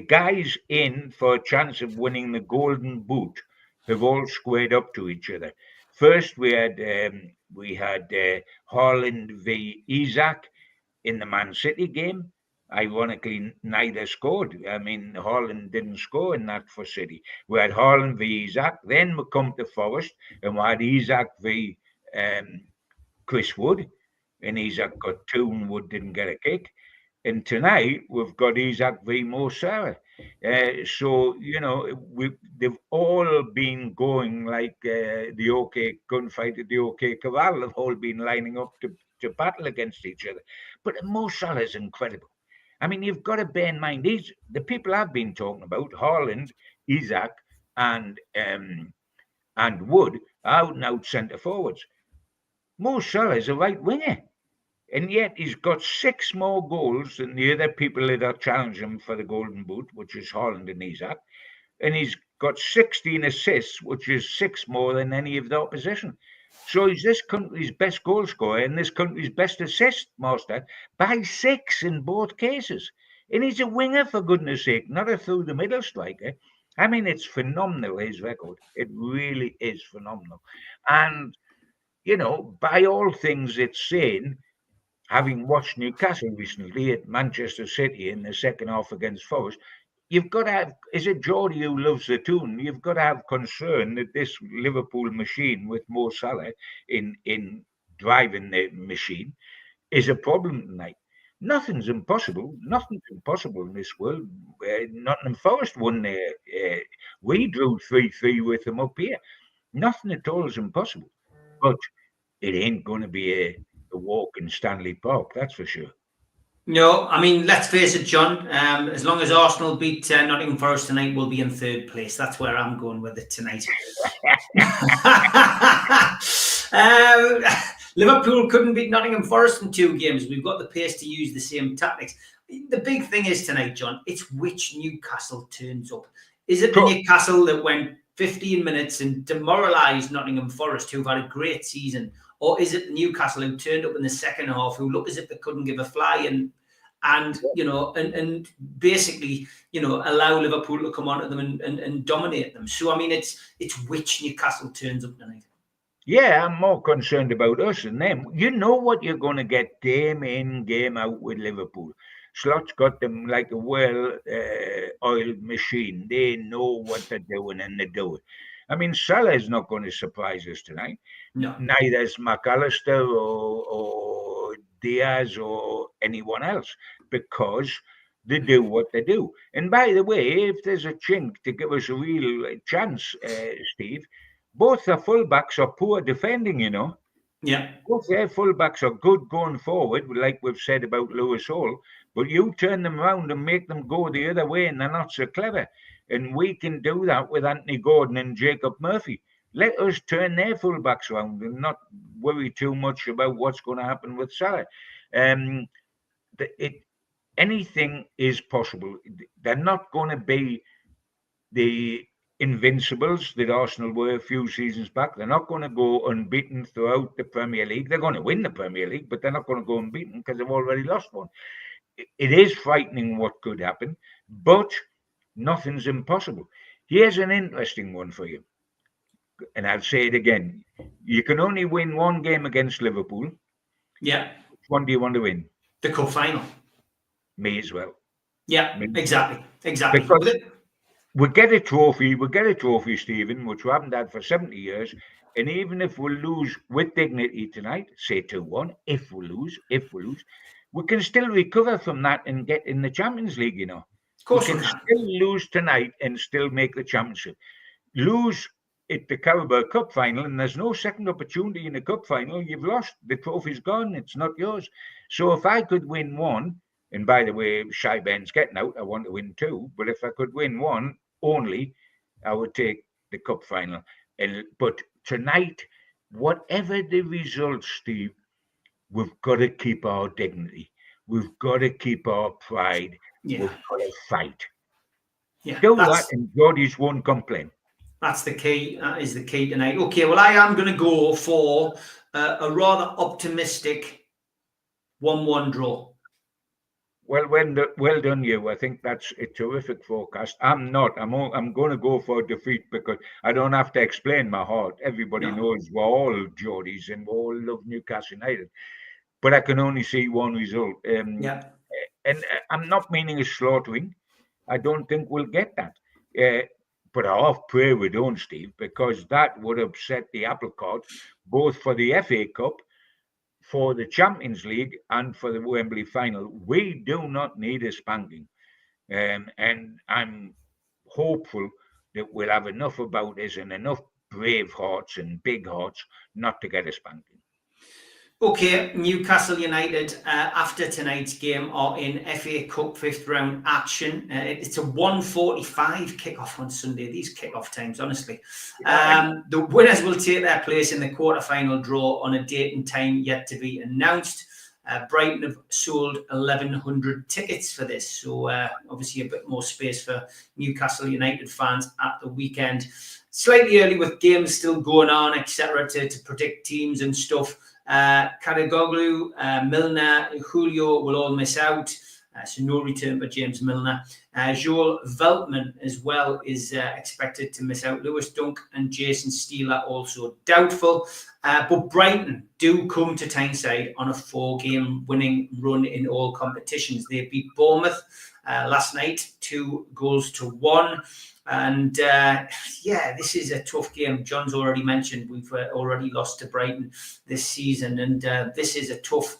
guys in for a chance of winning the Golden Boot have all squared up to each other. First, we had Haaland v Isak in the Man City game. Ironically, neither scored. I mean, Haaland didn't score in that for City. We had Haaland v Isak. Then we come to Forest, and we had Isak v Chris Wood, and Isak got 2 and Wood didn't get a kick. And tonight we've got Isak v Mo Salah. So they've all been going like the OK gunfight at the OK Corral. They've all been lining up to battle against each other. But Mo Salah is incredible. I mean, you've got to bear in mind the people I've been talking about: Haaland, Isak, and Wood, are out and out centre forwards. Mo Salah is a right winger. And yet he's got 6 more goals than the other people that are challenging him for the Golden Boot, which is Haaland and Isak. And he's got 16 assists, which is 6 more than any of the opposition. So he's this country's best goal scorer and this country's best assist master by 6 in both cases. And he's a winger, for goodness sake, not a through-the-middle striker. I mean, it's phenomenal, his record. It really is phenomenal. And, by all things it's saying, having watched Newcastle recently at Manchester City in the second half against Forest, you've got to have, is it Geordie who loves the tune? You've got to have concern that this Liverpool machine with Mo Salah in driving the machine is a problem tonight. Nothing's impossible. Nothing's impossible in this world. Nottingham Forest won there. We drew 3-3 with them up here. Nothing at all is impossible. But it ain't going to be a walk in Stanley Park, that's for sure. No, I mean, let's face it, John. As long as Arsenal beat Nottingham Forest tonight, we'll be in 3rd place. That's where I'm going with it tonight. Liverpool couldn't beat Nottingham Forest in 2 games. We've got the pace to use the same tactics. The big thing is tonight, John, it's which Newcastle turns up. Is it the Newcastle that went 15 minutes and demoralised Nottingham Forest, who've had a great season? Or is it Newcastle who turned up in the second half, who look as if they couldn't give a fly and basically, allow Liverpool to come onto them and dominate them? So, I mean, it's which Newcastle turns up tonight. Yeah, I'm more concerned about us than them. You know what you're going to get game in, game out with Liverpool. Slot's got them like a well-oiled machine. They know what they're doing and they do it. I mean, Salah is not going to surprise us tonight. No. Neither is McAllister or Diaz or anyone else, because they do what they do. And by the way, if there's a chink to give us a real chance, Steve, both the fullbacks are poor defending, Yeah. Both their fullbacks are good going forward, like we've said about Lewis Hall, but you turn them around and make them go the other way and they're not so clever. And we can do that with Anthony Gordon and Jacob Murphy. Let us turn their fullbacks around and not worry too much about what's going to happen with Salah. Anything is possible. They're not going to be the invincibles that Arsenal were a few seasons back. They're not going to go unbeaten throughout the Premier League. They're going to win the Premier League, but they're not going to go unbeaten because they've already lost one. It is frightening what could happen, but nothing's impossible. Here's an interesting one for you. And I'll say it again. You can only win 1 game against Liverpool. Yeah. Which one do you want to win? The cup final. Me as well. Yeah, exactly. Because we get a trophy, Stephen, which we haven't had for 70 years. And even if we lose with dignity tonight, say 2-1, if we lose, we can still recover from that and get in the Champions League, Of course we can still lose tonight and still make the championship. Lose at the Carabao Cup final, and there's no second opportunity in the cup final. You've lost. The trophy's gone. It's not yours. So if I could win 1, and by the way, Shy Ben's getting out, I want to win 2. But if I could win 1 only, I would take the cup final. But tonight, whatever the result, Steve, we've got to keep our dignity. We've got to keep our pride. Yeah. We've got to fight. Yeah, do that, and Geordies won't complain. That's the key. That is the key tonight. Okay, well, I am going to go for a rather optimistic 1-1 draw. Well, well done, you. I think that's a terrific forecast. I'm not. I'm going to go for defeat because I don't have to explain my heart. Everybody knows we're all Geordies and we all love Newcastle United. But I can only see one result. And I'm not meaning a slaughtering. I don't think we'll get that. But I half pray we don't, Steve, because that would upset the apple cart, both for the FA Cup, for the Champions League, and for the Wembley final. We do not need a spanking. And I'm hopeful that we'll have enough about us and enough brave hearts and big hearts not to get a spanking. Okay, Newcastle United, after tonight's game, are in FA Cup 5th round action. It's a 1:45 kickoff on Sunday. These kickoff times, honestly. The winners will take their place in the quarter-final draw on a date and time yet to be announced. Brighton have sold 1,100 tickets for this, so obviously a bit more space for Newcastle United fans at the weekend. Slightly early with games still going on, etc., to predict teams and stuff. Karagoglu, Milner, Julio will all miss out. So no return for James Milner. Joel Veltman as well is expected to miss out. Lewis Dunk and Jason Steele are also doubtful. But Brighton do come to Tyneside on a 4-game winning run in all competitions. They beat Bournemouth last night, 2-1. And this is a tough game. John's already mentioned we've already lost to Brighton this season, and this is a tough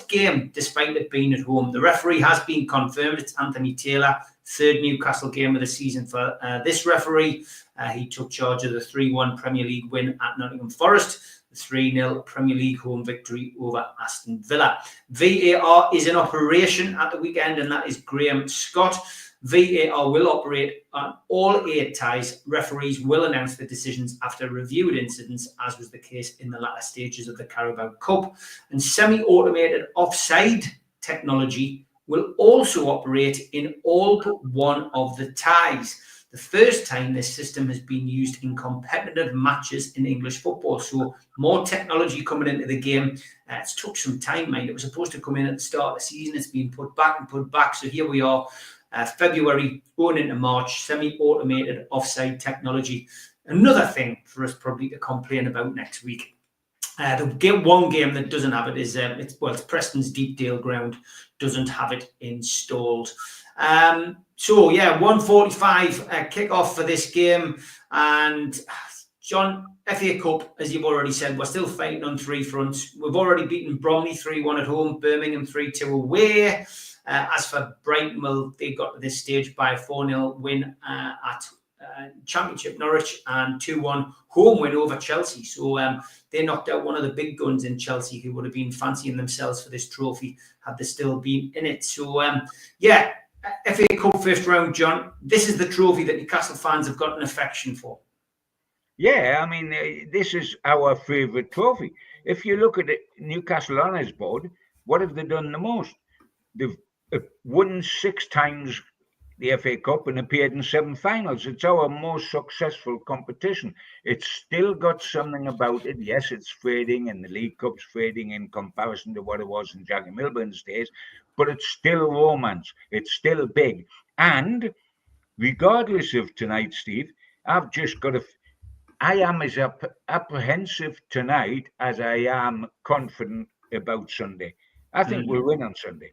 game despite it being at home. The referee has been confirmed. It's Anthony Taylor, 3rd Newcastle game of the season for this referee. He took charge of the 3-1 Premier League win at Nottingham Forest, the 3-0 Premier League home victory over Aston Villa. VAR is in operation at the weekend, and that is Graham Scott. VAR will operate on all 8 ties. Referees will announce the decisions after reviewed incidents, as was the case in the latter stages of the Carabao Cup. And semi-automated offside technology will also operate in all but one of the ties. The first time this system has been used in competitive matches in English football. So more technology coming into the game. It's took some time, mind. It was supposed to come in at the start of the season. It's been put back. So here we are. February going into March, semi-automated offside technology. Another thing for us probably to complain about next week. One game that doesn't have it is it's Preston's Deepdale Ground doesn't have it installed. 1:45 kickoff for this game. And John, FA Cup, as you've already said, we're still fighting on 3 fronts. We've already beaten Bromley 3-1 at home, Birmingham 3-2 away. As for Brighton, well, they got to this stage by a 4-0 win at Championship Norwich and 2-1 home win over Chelsea. So they knocked out one of the big guns in Chelsea, who would have been fancying themselves for this trophy had they still been in it. So, FA Cup 5th round, John. This is the trophy that Newcastle fans have got an affection for. Yeah, I mean, this is our favourite trophy. If you look at the Newcastle Honours Board, what have they done the most? They've won 6 times the FA Cup and appeared in 7 finals. It's our most successful competition. It's still got something about it. Yes, it's fading, and the League Cup's fading in comparison to what it was in Jackie Milburn's days, but it's still romance. It's still big. And regardless of tonight, Steve, I've just got I am as apprehensive tonight as I am confident about Sunday. I think we'll win on Sunday.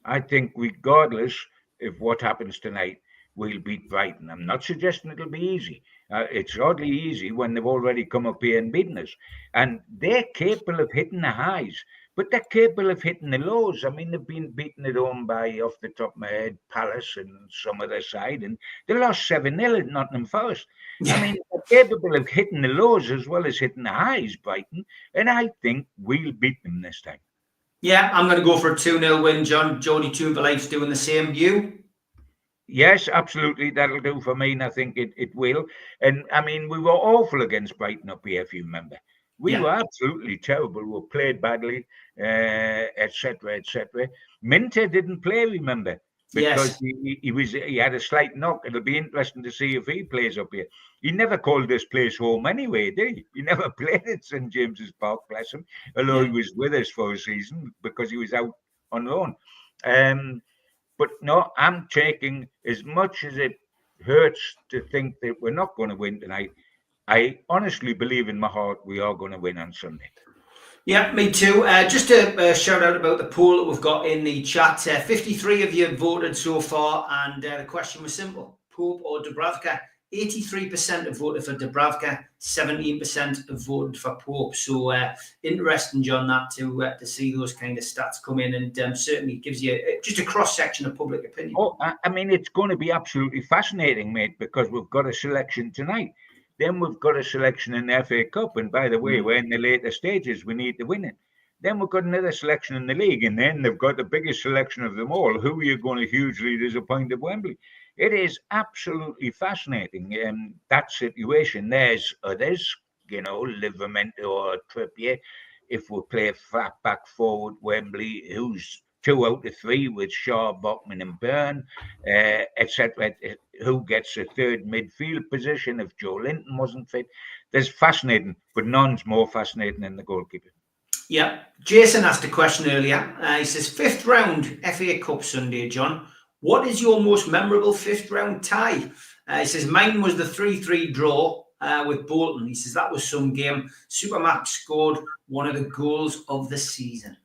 I think regardless of what happens tonight, we'll beat Brighton. I'm not suggesting it'll be easy. It's hardly easy when they've already come up here and beaten us. And they're capable of hitting the highs, but they're capable of hitting the lows. I mean, they've been beaten at home by, off the top of my head, Palace and some other side, and they lost 7-0 at Nottingham Forest. Yeah. I mean, they're capable of hitting the lows as well as hitting the highs, Brighton, and I think we'll beat them this time. Yeah, I'm going to go for a 2-0 win, John. Jody Tuberlife's doing the same. You? Yes, absolutely. That'll do for me, and I think it will. And, I mean, we were awful against Brighton up here, if you remember. We were absolutely terrible. We played badly, etc., etc. Minter didn't play, remember, because he had a slight knock. It'll be interesting to see if he plays up here. He never called this place home anyway, did he? He never played at St. James's Park, bless him, although he was with us for a season because he was out on loan. But no, I'm taking, as much as it hurts to think that we're not going to win tonight, I honestly believe in my heart we are going to win on Sunday. Yeah, me too. Just a shout out about the poll that we've got in the chat. 53 of you have voted so far, and the question was simple: Pope or Dubravka? 83% have voted for Dubravka, 17% have voted for Pope. So interesting, John, that to see those kind of stats come in, and certainly gives you just a cross section of public opinion. Oh, I mean, it's going to be absolutely fascinating, mate, because we've got a selection tonight. Then we've got a selection in the FA Cup, and by the way, we're in the later stages. We need to win it. Then we've got another selection in the league, and then they've got the biggest selection of them all. Who are you going to hugely disappoint at Wembley? It is absolutely fascinating. That situation. There's others, Livermento or Trippier. If we play flat back forward Wembley, who's 2 out of 3 with Shaw, Bachman, and Byrne, etc. Who gets a third midfield position if Joe Linton wasn't fit? There's fascinating, but none's more fascinating than the goalkeeper. Yeah, Jason asked a question earlier. He says, 5th round FA Cup Sunday, John. What is your most memorable 5th round tie? He says, mine was the 3-3 draw with Bolton. He says, that was some game. Supermax scored one of the goals of the season.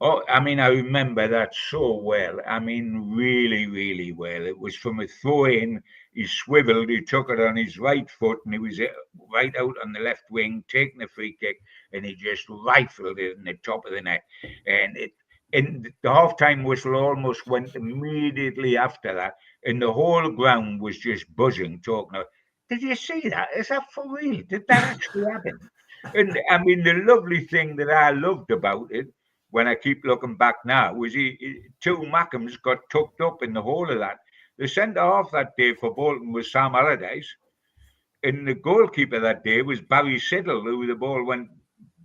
Oh, I mean, I remember that so well. I mean, really, really well. It was from a throw-in. He swiveled, he took it on his right foot, and he was right out on the left wing, taking a free kick, and he just rifled it in the top of the net. And the half-time whistle almost went immediately after that, and the whole ground was just buzzing, talking about, did you see that? Is that for real? Did that actually happen? And I mean, the lovely thing that I loved about it, when I keep looking back now, was two Mackems got tucked up in the whole of that. The centre half that day for Bolton was Sam Allardyce, and the goalkeeper that day was Barry Siddle, who the ball went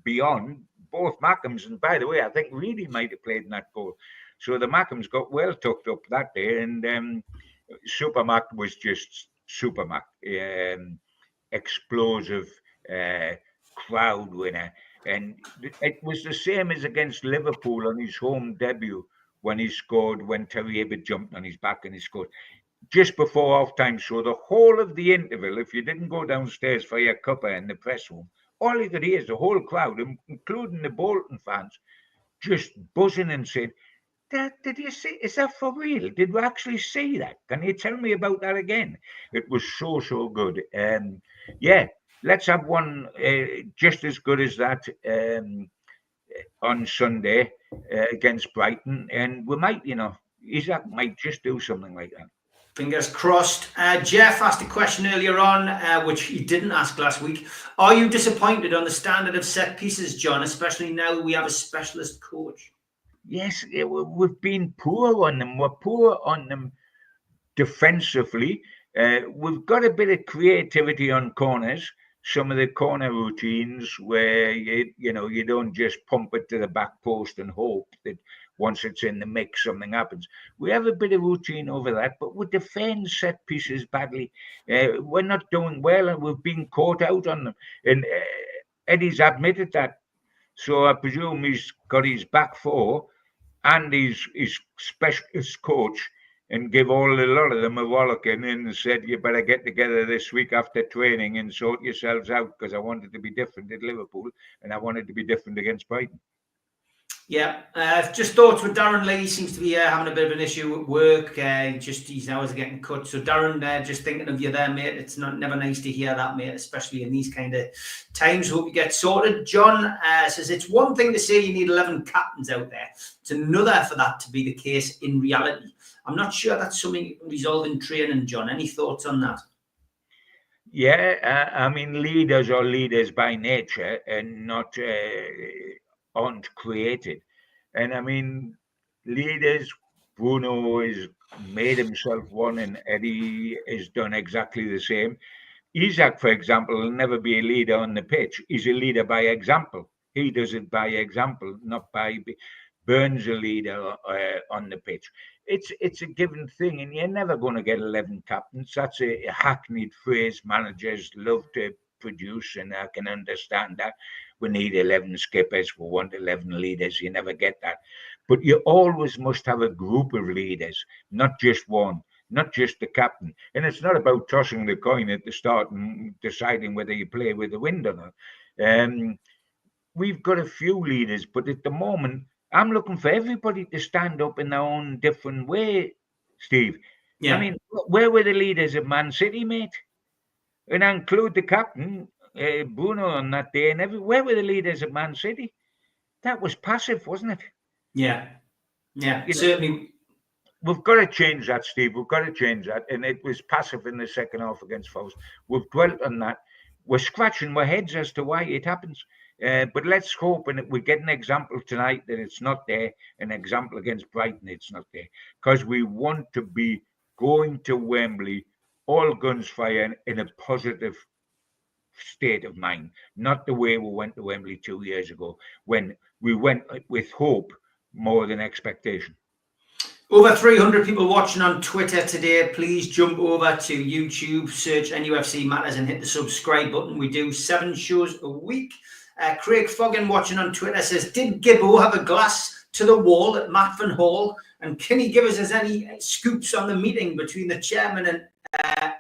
beyond. Both Mackems, and by the way, I think Reedy might have played in that goal. So the Mackems got well tucked up that day, and Supermac was just Supermac, explosive crowd winner. And it was the same as against Liverpool on his home debut when he scored, when Terry Abbott jumped on his back and he scored just before half-time. So the whole of the interval, if you didn't go downstairs for your cuppa in the press room, all you could hear is the whole crowd, including the Bolton fans, just buzzing and saying, did you see? Is that for real? Did we actually see that? Can you tell me about that again? It was so good. Yeah, let's have one just as good as that on Sunday against Brighton, and we might, Isaac might just do something like that. Fingers crossed. Jeff asked a question earlier on, which he didn't ask last week. Are you disappointed on the standard of set pieces, John, especially now that we have a specialist coach? Yes, we've been poor on them. We're poor on them defensively. We've got a bit of creativity on corners. Some of the corner routines where you don't just pump it to the back post and hope that once it's in the mix something happens. We have a bit of routine over that, but we defend set pieces badly. We're not doing well, and we've been caught out on them. And Eddie's admitted that. So I presume he's got his back four and his specialist coach, and give a lot of them a rollicking and said, you better get together this week after training and sort yourselves out, because I wanted to be different at Liverpool and I wanted to be different against Brighton. Yeah, just thoughts with Darren Lee. Seems to be having a bit of an issue at work. His hours are getting cut. So Darren, just thinking of you there, mate. It's never nice to hear that, mate, especially in these kind of times. Hope you get sorted. John says, it's one thing to say you need 11 captains out there. It's another for that to be the case in reality. I'm not sure that's something you can resolve in training, John. Any thoughts on that? Yeah, I mean, leaders are leaders by nature and not aren't created. And I mean, leaders, Bruno has made himself one, and Eddie has done exactly the same. Isaac, for example, will never be a leader on the pitch. He's a leader by example. He does it by example, not by Burns a leader on the pitch. It's a given thing, and you're never going to get 11 captains. That's a hackneyed phrase managers love to produce, and I can understand that. We need 11 skippers, we want 11 leaders. You never get that. But you always must have a group of leaders, not just one, not just the captain. And it's not about tossing the coin at the start and deciding whether you play with the wind or not. We've got a few leaders, but at the moment, I'm looking for everybody to stand up in their own different way, Steve. Yeah. I mean, where were the leaders of Man City, mate? And I include the captain, Bruno, on that day, and where were the leaders of Man City? That was passive, wasn't it? Yeah, certainly. We've got to change that, Steve. We've got to change that. And it was passive in the second half against Forest. We've dwelt on that. We're scratching our heads as to why it happens. But let's hope and we get an example tonight that it's not there. An example against Brighton, it's not there. Because we want to be going to Wembley, all guns firing, in a positive state of mind. Not the way we went to Wembley 2 years ago, when we went with hope more than expectation. Over 300 people watching on Twitter today. Please jump over to YouTube, search NUFC Matters and hit the subscribe button. We do 7 shows a week. Craig Foggin watching on Twitter says, did Gibbo have a glass to the wall at Matfin Hall? And can he give us any scoops on the meeting between the chairman and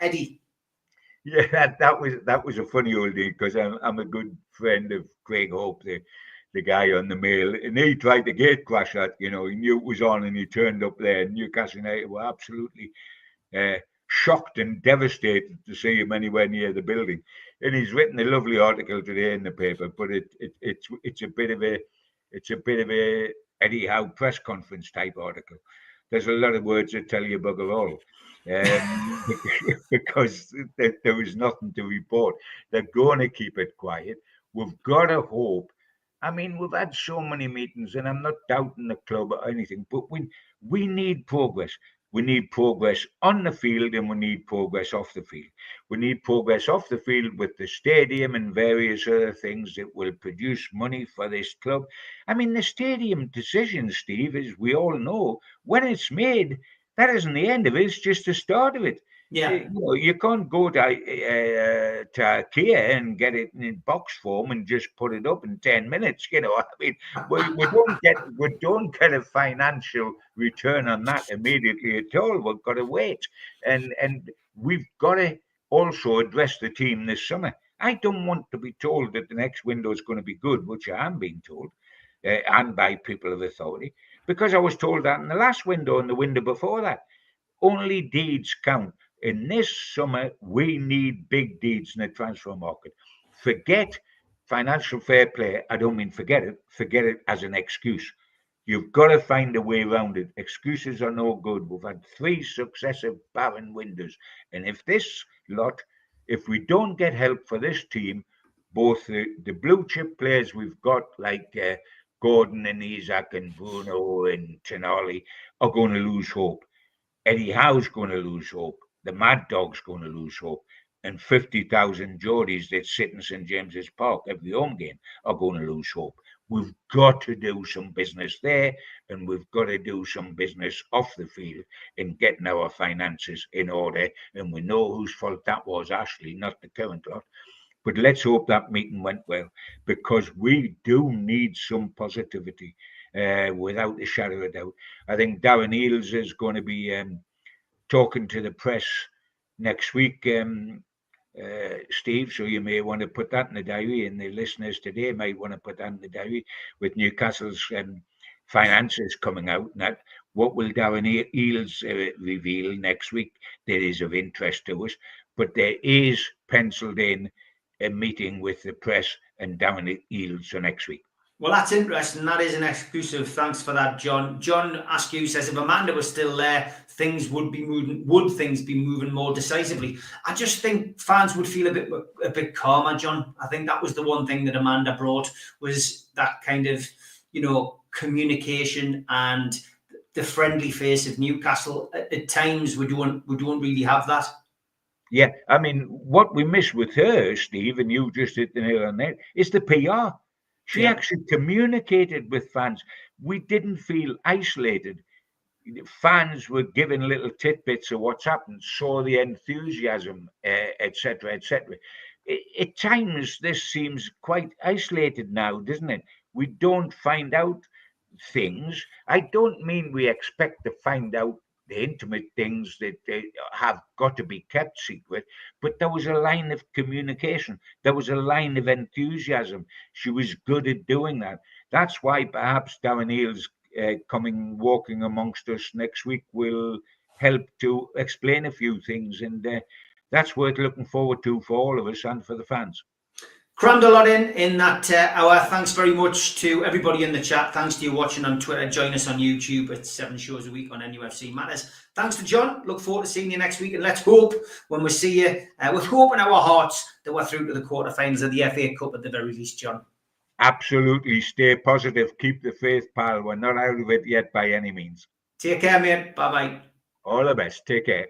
Eddie? Yeah, that was a funny old day, because I'm a good friend of Craig Hope, the guy on the Mail, and he tried to gate crash that, he knew it was on, and he turned up there, and Newcastle United were absolutely shocked and devastated to see him anywhere near the building. And he's written a lovely article today in the paper, but it's a bit of a Eddie Howe press conference type article. There's a lot of words that tell you bugger all. Because there was nothing to report. They're going to keep it quiet. We've got to hope. I mean, we've had so many meetings, and I'm not doubting the club or anything, but we need progress. We need progress on the field, and we need progress off the field. We need progress off the field with the stadium and various other things that will produce money for this club. I mean, the stadium decision, Steve, as we all know, when it's made, that isn't the end of it. It's just the start of it. Yeah. You can't go to IKEA and get it in box form and just put it up in 10 minutes. I mean, we don't get a financial return on that immediately at all. We've got to wait, and we've got to also address the team this summer. I don't want to be told that the next window is going to be good, which I am being told, and by people of authority, because I was told that in the last window and the window before that. Only deeds count. In this summer, we need big deeds in the transfer market. Forget financial fair play. I don't mean forget it. Forget it as an excuse. You've got to find a way around it. Excuses are no good. We've had 3 successive barren windows. And if we don't get help for this team, both the blue chip players we've got, like Gordon and Isaac and Bruno and Tonali, are going to lose hope. Eddie Howe's going to lose hope. The Mad Dog's going to lose hope. And 50,000 Geordies that sit in St. James's Park every home game are going to lose hope. We've got to do some business there, and we've got to do some business off the field in getting our finances in order. And we know whose fault that was, Ashley, not the current lot. But let's hope that meeting went well, because we do need some positivity, without a shadow of a doubt. I think Darren Eales is going to be talking to the press next week, Steve, so you may want to put that in the diary, and the listeners today might want to put that in the diary, with Newcastle's finances coming out. And that, what will Darren Eales reveal next week that is of interest to us? But there is penciled in a meeting with the press and Darren Eales for next week. Well, that's interesting. That is an exclusive. Thanks for that, John. John Askew says, if Amanda was still there, things would be moving. Would things be moving more decisively? I just think fans would feel a bit calmer, John. I think that was the one thing that Amanda brought, was that kind of, communication and the friendly face of Newcastle. At times, we don't really have that. Yeah, I mean, what we miss with her, Steve, and you just hit the nail on the head, is the PR. She actually communicated with fans. We didn't feel isolated. Fans were given little tidbits of what's happened, saw the enthusiasm, etc., etc. at times this seems quite isolated now, doesn't it? We don't find out things. I don't mean we expect to find out the intimate things that have got to be kept secret, but there was a line of communication. There was a line of enthusiasm. She was good at doing that. That's why perhaps Darren Eales walking amongst us next week will help to explain a few things, and that's worth looking forward to for all of us and for the fans. Crammed a lot in that hour. Thanks very much to everybody in the chat. Thanks to you watching on Twitter. Join us on YouTube. It's 7 shows a week on NUFC Matters. Thanks to John. Look forward to seeing you next week. And let's hope when we see you, with hope in our hearts, that we're through to the quarterfinals of the FA Cup at the very least, John. Absolutely. Stay positive. Keep the faith, pal. We're not out of it yet by any means. Take care, mate. Bye-bye. All the best. Take care.